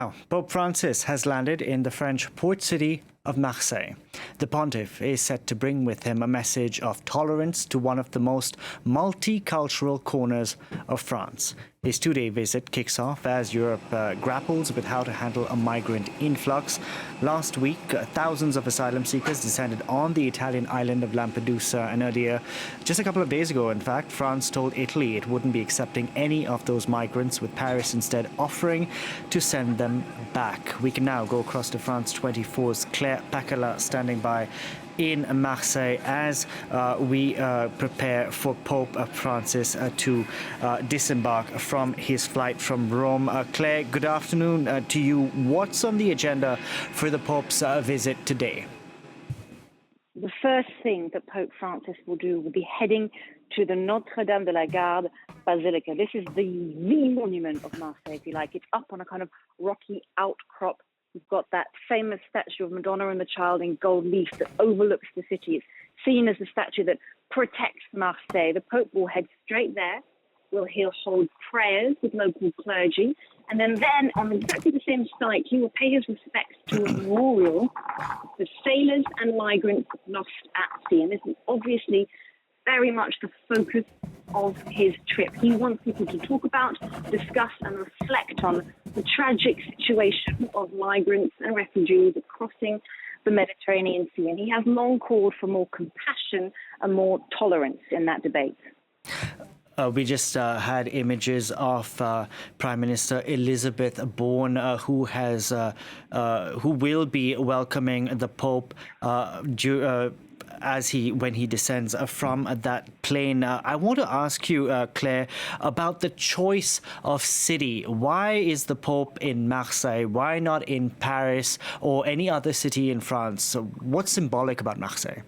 Now, Pope Francis has landed in the French port city of Marseille. The pontiff is set to bring with him a message of tolerance to one of the most multicultural corners of France. His two-day visit kicks off as Europe grapples with how to handle a migrant influx. Last week, thousands of asylum seekers descended on the Italian island of Lampedusa, and earlier, just a couple of days ago, in fact, France told Italy it wouldn't be accepting any of those migrants, with Paris instead offering to send them back. We can now go across to France 24's Claire Pacala standing by in Marseille as we prepare for Pope Francis to disembark from his flight from Rome. Claire, good afternoon to you. What's on the agenda for the Pope's visit today? The first thing that Pope Francis will do will be heading to the Notre Dame de la Garde Basilica. This is the monument of Marseille, if you like. It's up on a kind of rocky outcrop. We've got that famous statue of Madonna and the Child in gold leaf that overlooks the city. It's seen as the statue that protects Marseille. The Pope will head straight there. He'll hold prayers with local clergy. And then on exactly the same site, he will pay his respects to a memorial for sailors and migrants lost at sea. And this is obviously very much the focus of his trip. He wants people to talk about, discuss and reflect on the tragic situation of migrants and refugees crossing the Mediterranean Sea. And he has long called for more compassion and more tolerance in that debate. We just had images of Prime Minister Elizabeth Bourne, who will be welcoming the Pope when he descends from that plane. I want to ask you, Claire, about the choice of city. Why is the Pope in Marseille? Why not in Paris or any other city in France? What's symbolic about Marseille?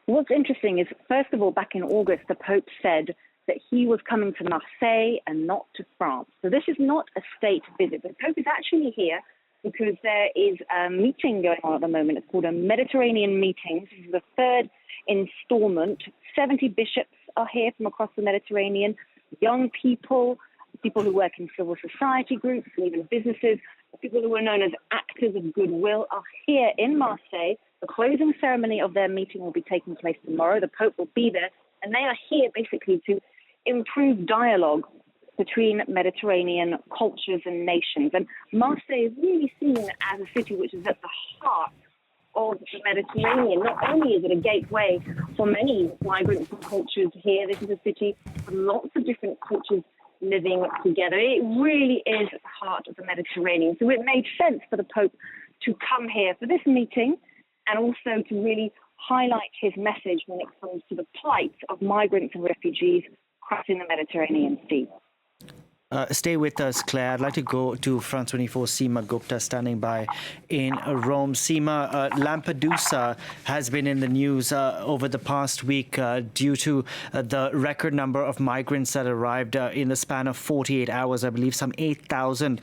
What's interesting is, first of all, back in August, the Pope said that he was coming to Marseille and not to France. So this is not a state visit. The Pope is actually here because there is a meeting going on at the moment. It's called a Mediterranean meeting. This is the third installment. 70 bishops are here from across the Mediterranean. Young people who work in civil society groups, and even businesses, people who are known as actors of goodwill are here in Marseille. The closing ceremony of their meeting will be taking place tomorrow. The Pope will be there, and they are here basically to improve dialogue between Mediterranean cultures and nations. And Marseille is really seen as a city which is at the heart of the Mediterranean. Not only is it a gateway for many migrants and cultures here, this is a city with lots of different cultures living together. It really is at the heart of the Mediterranean. So it made sense for the Pope to come here for this meeting and also to really highlight his message when it comes to the plight of migrants and refugees crossing the Mediterranean Sea. Stay with us, Claire. I'd like to go to France 24's Seema Gupta standing by in Rome. Seema, Lampedusa has been in the news over the past week due to the record number of migrants that arrived in the span of 48 hours. I believe some 8,000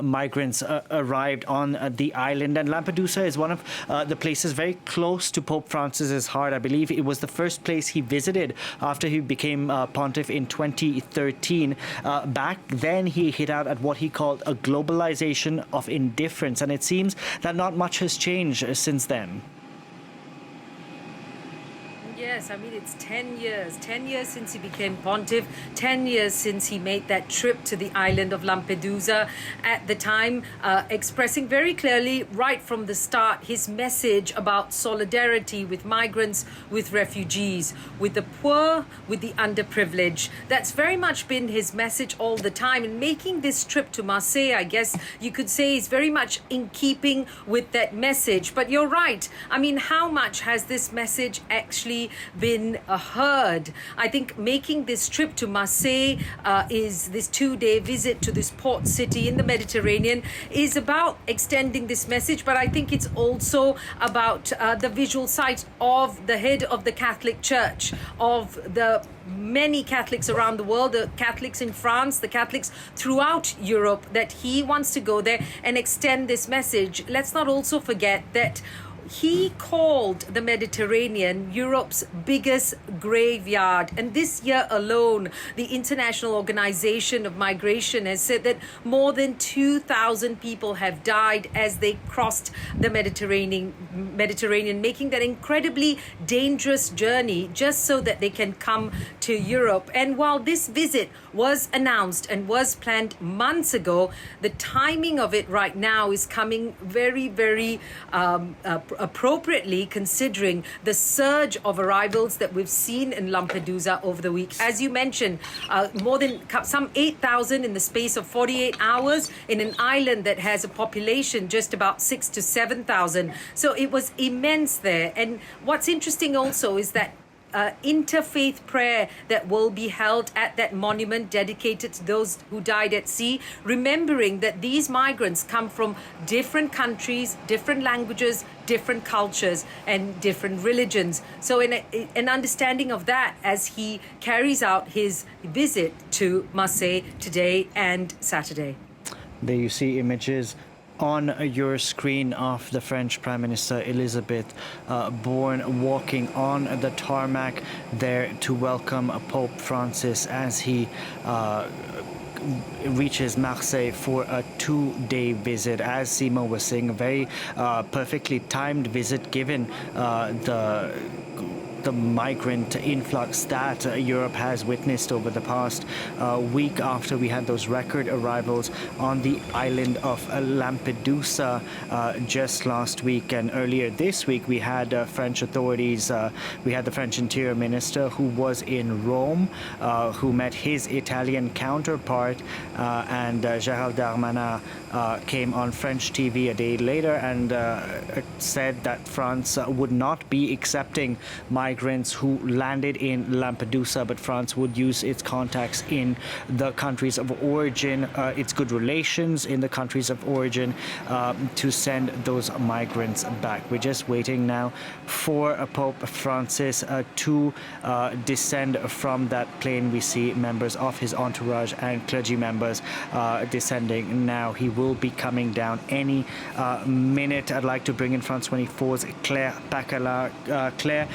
migrants arrived on the island. And Lampedusa is one of the places very close to Pope Francis's heart. I believe it was the first place he visited after he became pontiff in 2013. Back then, he hit out at what he called a globalization of indifference, and it seems that not much has changed since then. Yes, I mean, it's 10 years since he became pontiff, 10 years since he made that trip to the island of Lampedusa. At the time, expressing very clearly right from the start his message about solidarity with migrants, with refugees, with the poor, with the underprivileged. That's very much been his message all the time. And making this trip to Marseille, I guess you could say, is very much in keeping with that message. But you're right. I mean, how much has this message actually been heard? I think making this trip to Marseille is this 2-day visit to this port city in the Mediterranean is about extending this message, but I think it's also about the visual sight of the head of the Catholic Church, of the many Catholics around the world, the Catholics in France, the Catholics throughout Europe, that he wants to go there and extend this message. Let's not also forget that he called the Mediterranean Europe's biggest graveyard. And this year alone, the International Organization of Migration has said that more than 2,000 people have died as they crossed the Mediterranean, making that incredibly dangerous journey just so that they can come to Europe. And while this visit was announced and was planned months ago, the timing of it right now is coming very, very appropriately, considering the surge of arrivals that we've seen in Lampedusa over the week. As you mentioned, more than some 8,000 in the space of 48 hours in an island that has a population just about 6 to 7,000. So it was immense there. And what's interesting also is that interfaith prayer that will be held at that monument dedicated to those who died at sea, remembering that these migrants come from different countries, different languages, different cultures, and different religions. So an understanding of that as he carries out his visit to Marseille today and Saturday. There you see images on your screen of the French Prime Minister Elizabeth Borne walking on the tarmac there to welcome Pope Francis as he reaches Marseille for a 2-day visit. As Sima was saying, a very perfectly timed visit given the migrant influx that Europe has witnessed over the past week after we had those record arrivals on the island of Lampedusa just last week. And earlier this week we had French authorities, we had the French Interior Minister who was in Rome, who met his Italian counterpart, and Gérald Darmanin came on French TV a day later and said that France would not be accepting migrants who landed in Lampedusa, but France would use its contacts in the countries of origin, its good relations in the countries of origin, to send those migrants back. We're just waiting now for Pope Francis to descend from that plane. We see members of his entourage and clergy members descending now. He will be coming down any minute. I'd like to bring in France 24's Claire Pacala. Claire,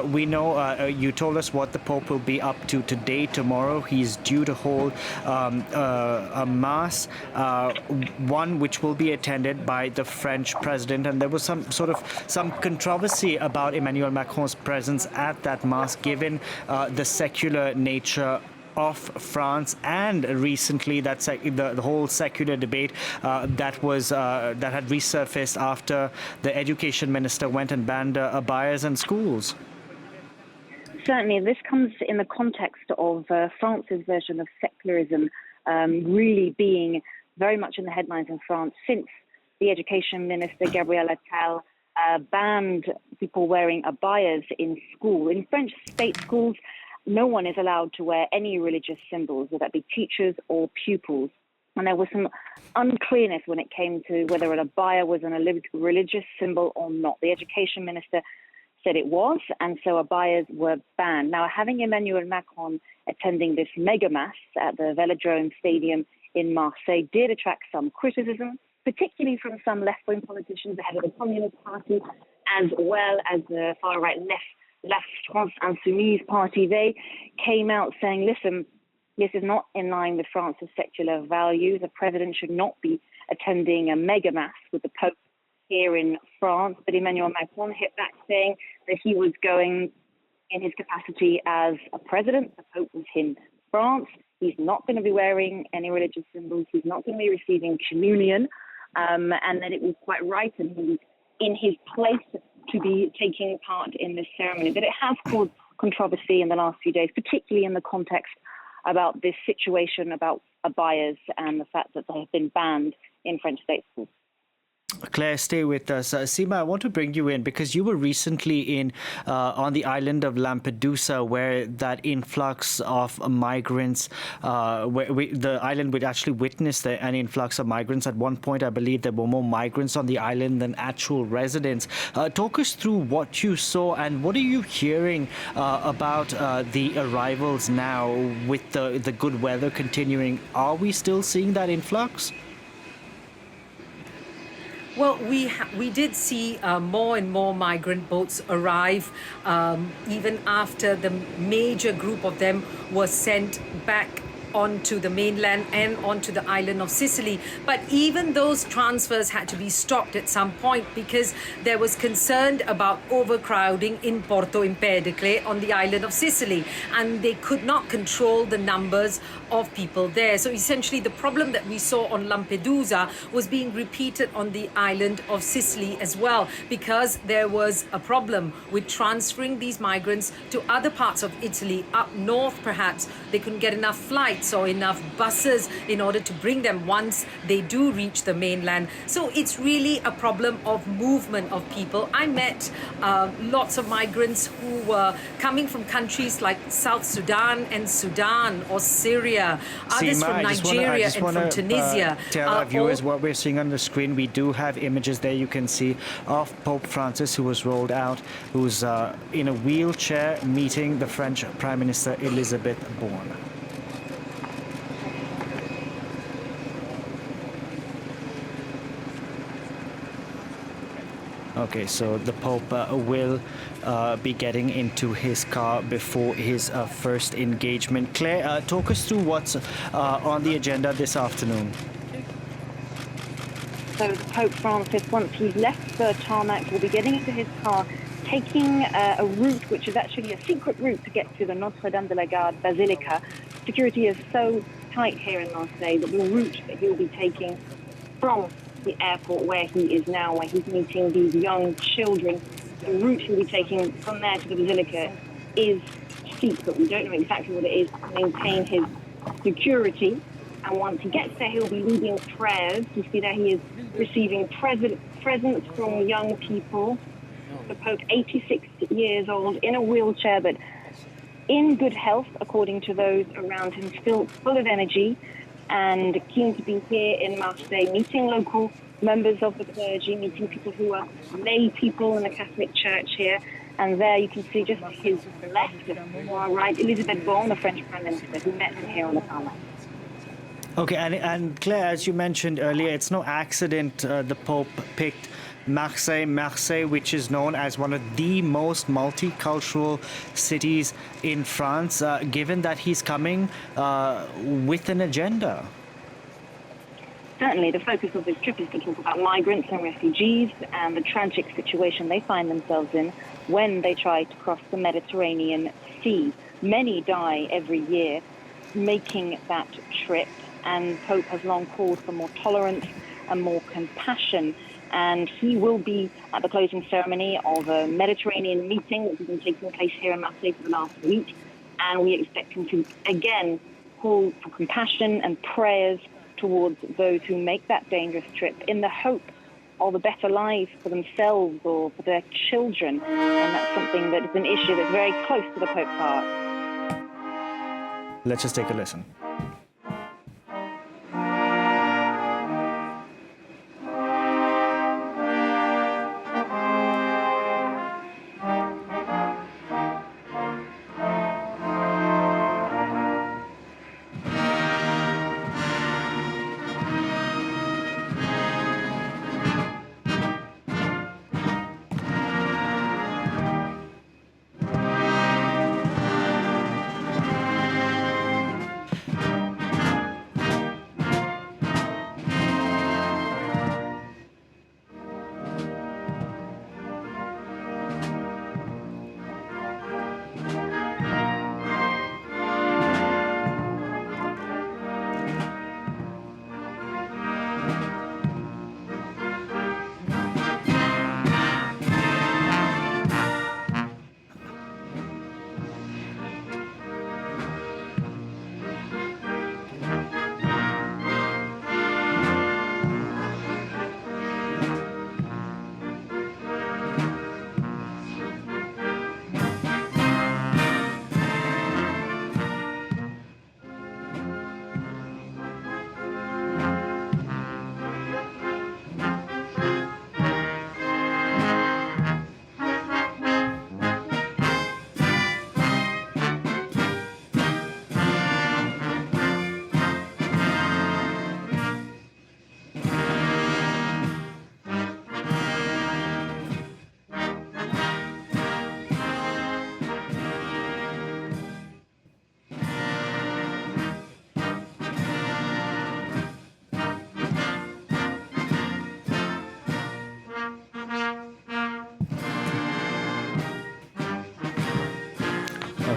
we know you told us what the Pope will be up to today, tomorrow. He's due to hold a mass, one which will be attended by the French president. And there was some controversy about Emmanuel Macron's presence at that mass, given the secular nature of France, and recently that the whole secular debate that had resurfaced after the education minister went and banned abayas in schools. Certainly, this comes in the context of France's version of secularism really being very much in the headlines in France since the education minister, Gabriel Attal, banned people wearing abayas in school. In French state schools, no one is allowed to wear any religious symbols, whether that be teachers or pupils. And there was some unclearness when it came to whether an abaya was a religious symbol or not. The education minister said it was, and so abayas were banned. Now, having Emmanuel Macron attending this mega mass at the Velodrome Stadium in Marseille did attract some criticism, particularly from some left-wing politicians, the head of the Communist Party, as well as the far-right La France Insoumise party. They came out saying, listen, this is not in line with France's secular values. The president should not be attending a mega mass with the Pope here in France. But Emmanuel Macron hit back, saying that he was going in his capacity as a president. The Pope was in France. He's not going to be wearing any religious symbols. He's not going to be receiving communion. And that it was quite right, and he was in his place to be taking part in this ceremony. But it has caused controversy in the last few days, particularly in the context about this situation about abayas and the fact that they have been banned in French state schools. Claire, stay with us. Sima, I want to bring you in because you were recently on the island of Lampedusa, where that influx of migrants, the island would actually witness an influx of migrants. At one point, I believe there were more migrants on the island than actual residents. Talk us through what you saw and what are you hearing about the arrivals now with the good weather continuing. Are we still seeing that influx? Well, we did see more and more migrant boats arrive, even after the major group of them was sent back onto the mainland and onto the island of Sicily. But even those transfers had to be stopped at some point because there was concern about overcrowding in Porto Empedocle on the island of Sicily, and they could not control the numbers of people there. So essentially the problem that we saw on Lampedusa was being repeated on the island of Sicily as well, because there was a problem with transferring these migrants to other parts of Italy, up north perhaps. They couldn't get enough flights or enough buses in order to bring them once they do reach the mainland. So it's really a problem of movement of people. I met lots of migrants who were coming from countries like South Sudan and Sudan or Syria, others from Nigeria and from Tunisia. Tell our viewers what we're seeing on the screen. We do have images there you can see of Pope Francis, who was rolled out, who's in a wheelchair meeting the French Prime Minister Elizabeth Borne. Okay, so the Pope will be getting into his car before his first engagement. Claire, talk us through what's on the agenda this afternoon. So Pope Francis, once he's left the tarmac, will be getting into his car, taking a route which is actually a secret route to get to the Notre Dame de la Garde Basilica. Security is so tight here in Marseille that the route that he'll be taking from the airport where he is now, where he's meeting these young children, the route he'll be taking from there to the Basilica is secret. We don't know exactly what it is to maintain his security. And once he gets there, he'll be leading prayers. You see there he is receiving presents from young people. The Pope, 86 years old, in a wheelchair, but in good health, according to those around him, still full of energy and keen to be here in Marseille, meeting local members of the clergy, meeting people who are lay people in the Catholic Church here. And there you can see just to his left, or right, Elizabeth Borne, the French Prime Minister, who met him here on the tarmac. Okay, and Claire, as you mentioned earlier, it's no accident the Pope picked Marseille, which is known as one of the most multicultural cities in France, given that he's coming with an agenda. Certainly, the focus of this trip is to talk about migrants and refugees and the tragic situation they find themselves in when they try to cross the Mediterranean Sea. Many die every year making that trip, and Pope has long called for more tolerance and more compassion. And he will be at the closing ceremony of a Mediterranean meeting which has been taking place here in Marseille for the last week. And we expect him to again call for compassion and prayers towards those who make that dangerous trip in the hope of a better life for themselves or for their children. And that's something that is an issue that's very close to the Pope's heart. Let's just take a listen.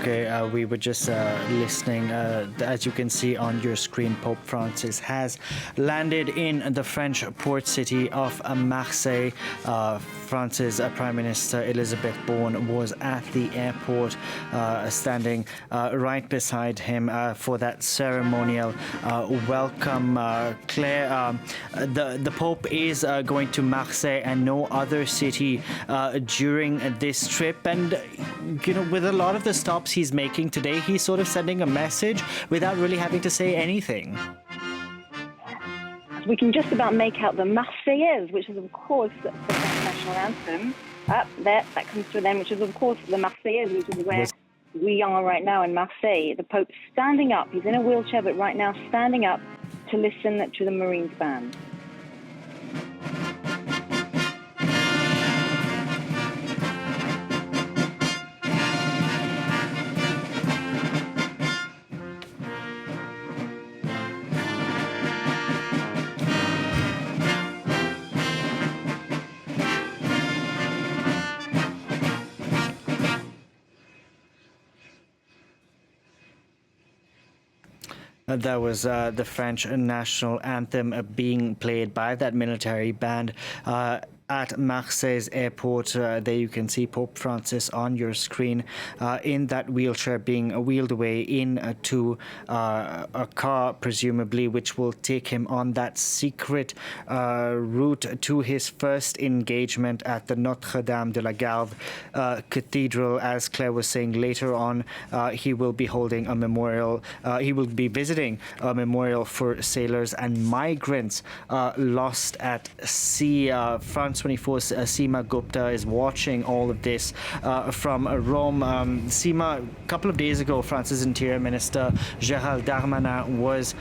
Okay, we were just listening. As you can see on your screen, Pope Francis has landed in the French port city of Marseille. France's Prime Minister Elizabeth Borne was at the airport, standing right beside him for that ceremonial welcome. Claire, the Pope is going to Marseille and no other city during this trip, and with a lot of the stops he's making today, he's sort of sending a message without really having to say anything. We can just about make out the Marseillaise, which is, of course, the French national anthem. Up there, that comes to an end, which is, of course, the Marseillaise, which is where we are right now in Marseille. The Pope's standing up. He's in a wheelchair, but right now standing up to listen to the Marines band. That was the French national anthem being played by that military band at Marseille's airport. There you can see Pope Francis on your screen in that wheelchair being wheeled away into a car, presumably, which will take him on that secret route to his first engagement at the Notre-Dame de la Garde Cathedral. As Claire was saying, later on, he will be holding a memorial. He will be visiting a memorial for sailors and migrants lost at sea. France 24's Seema Gupta is watching all of this from Rome. Seema, a couple of days ago, France's Interior Minister Gérald Darmanin was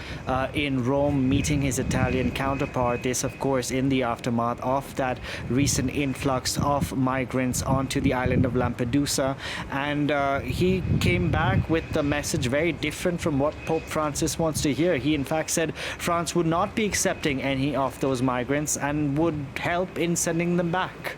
in Rome meeting his Italian counterpart. This, of course, in the aftermath of that recent influx of migrants onto the island of Lampedusa. And he came back with a message very different from what Pope Francis wants to hear. He, in fact, said France would not be accepting any of those migrants and would help in sending them back.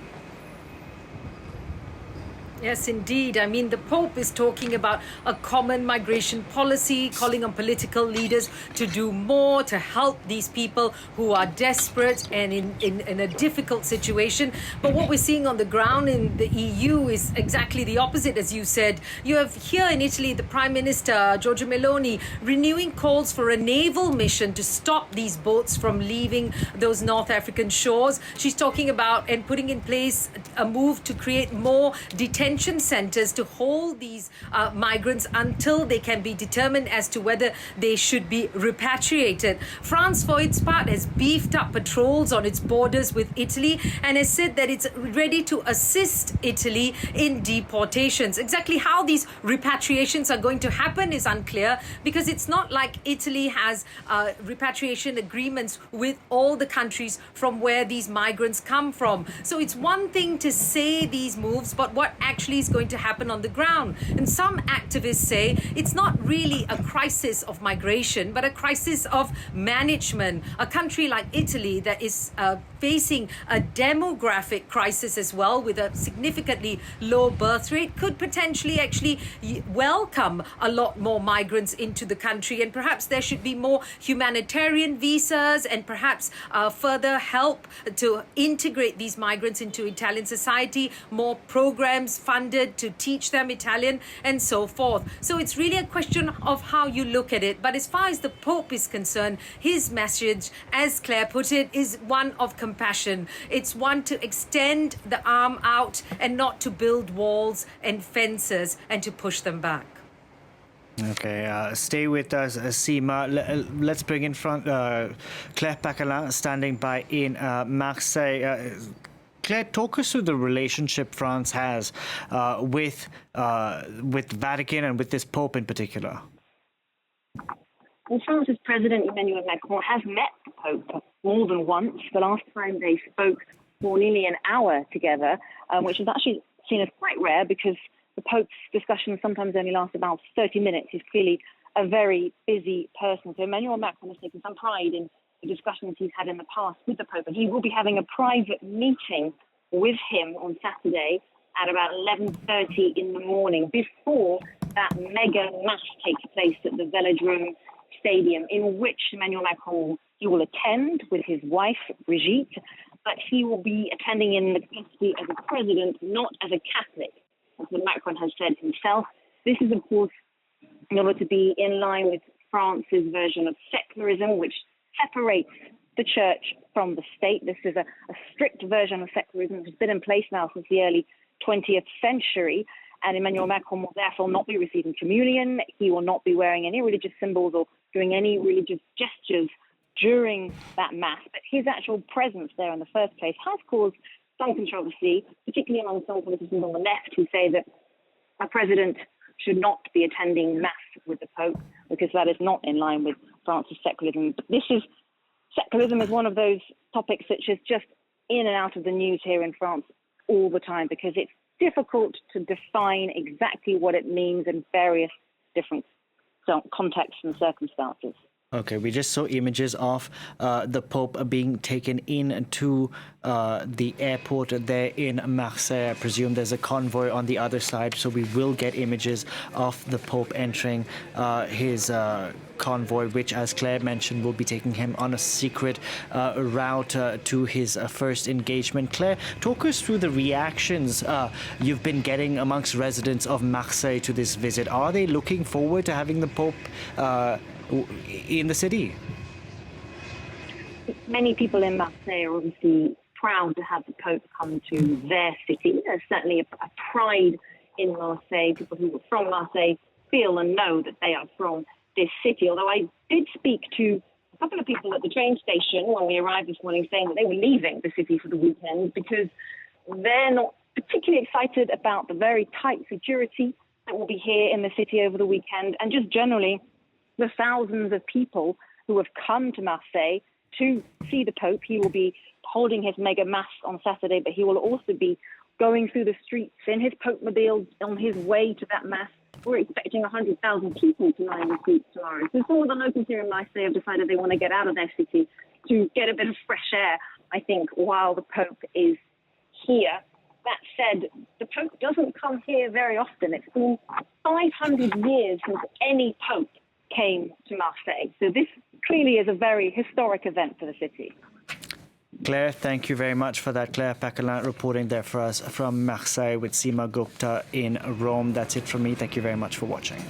Yes, indeed. I mean, the Pope is talking about a common migration policy, calling on political leaders to do more to help these people who are desperate and in a difficult situation. But what we're seeing on the ground in the EU is exactly the opposite, as you said. You have here in Italy, the Prime Minister, Giorgia Meloni, renewing calls for a naval mission to stop these boats from leaving those North African shores. She's talking about and putting in place a move to create more detention centers to hold these migrants until they can be determined as to whether they should be repatriated. France, for its part, has beefed up patrols on its borders with Italy and has said that it's ready to assist Italy in deportations. Exactly how these repatriations are going to happen is unclear, because it's not like Italy has repatriation agreements with all the countries from where these migrants come from. So it's one thing to say these moves, but what actually is going to happen on the ground? And some activists say it's not really a crisis of migration, but a crisis of management. A country like Italy that is facing a demographic crisis as well, with a significantly low birth rate, could potentially actually welcome a lot more migrants into the country. And perhaps there should be more humanitarian visas and perhaps further help to integrate these migrants into Italian society, more programs funded to teach them Italian and so forth. So it's really a question of how you look at it. But as far as the Pope is concerned, his message, as Claire put it, is one of compassion. It's one to extend the arm out and not to build walls and fences and to push them back. Okay, stay with us, Seema. Let's bring in front Claire Pacalin, standing by in Marseille. Claire, talk us through the relationship France has with Vatican and with this Pope in particular. Well, France's President Emmanuel Macron has met the Pope more than once. The last time they spoke for nearly an hour together, which is actually seen as quite rare, because the Pope's discussions sometimes only last about 30 minutes. He's clearly a very busy person. So Emmanuel Macron has taken some pride in the discussions he's had in the past with the Pope, and he will be having a private meeting with him on Saturday at about 11:30 in the morning, before that mega mass takes place at the Velodrome Stadium, in which Emmanuel Macron, he will attend with his wife, Brigitte, but he will be attending in the capacity as a president, not as a Catholic, as Macron has said himself. This is, of course, in order to be in line with France's version of secularism, which separates the church from the state. This is a strict version of secularism which has been in place now since the early 20th century. And Emmanuel Macron will therefore not be receiving communion. He will not be wearing any religious symbols or doing any religious gestures during that mass. But his actual presence there in the first place has caused some controversy, particularly among some politicians on the left who say that a president should not be attending mass with the Pope because that is not in line with France's secularism. But secularism is one of those topics which is just in and out of the news here in France all the time because it's difficult to define exactly what it means in various different contexts and circumstances. Okay, we just saw images of the Pope being taken into the airport there in Marseille. I presume there's a convoy on the other side, so we will get images of the Pope entering his convoy, which, as Claire mentioned, will be taking him on a secret route to his first engagement. Claire, talk us through the reactions you've been getting amongst residents of Marseille to this visit. Are they looking forward to having the Pope in the city? Many people in Marseille are obviously proud to have the Pope come to their city. There's certainly a pride in Marseille. People who are from Marseille feel and know that they are from this city. Although I did speak to a couple of people at the train station when we arrived this morning saying that they were leaving the city for the weekend because they're not particularly excited about the very tight security that will be here in the city over the weekend, and just generally the thousands of people who have come to Marseille to see the Pope. He will be holding his mega mass on Saturday, but he will also be going through the streets in his Pope-mobile on his way to that mass. We're expecting 100,000 people to line the streets tomorrow. So some of the locals here in Marseille have decided they want to get out of their city to get a bit of fresh air, I think, while the Pope is here. That said, the Pope doesn't come here very often. It's been 500 years since any Pope came to Marseille. So this clearly is a very historic event for the city. Claire, thank you very much for that. Claire Paquelin reporting there for us from Marseille with Seema Gupta in Rome. That's it from me. Thank you very much for watching.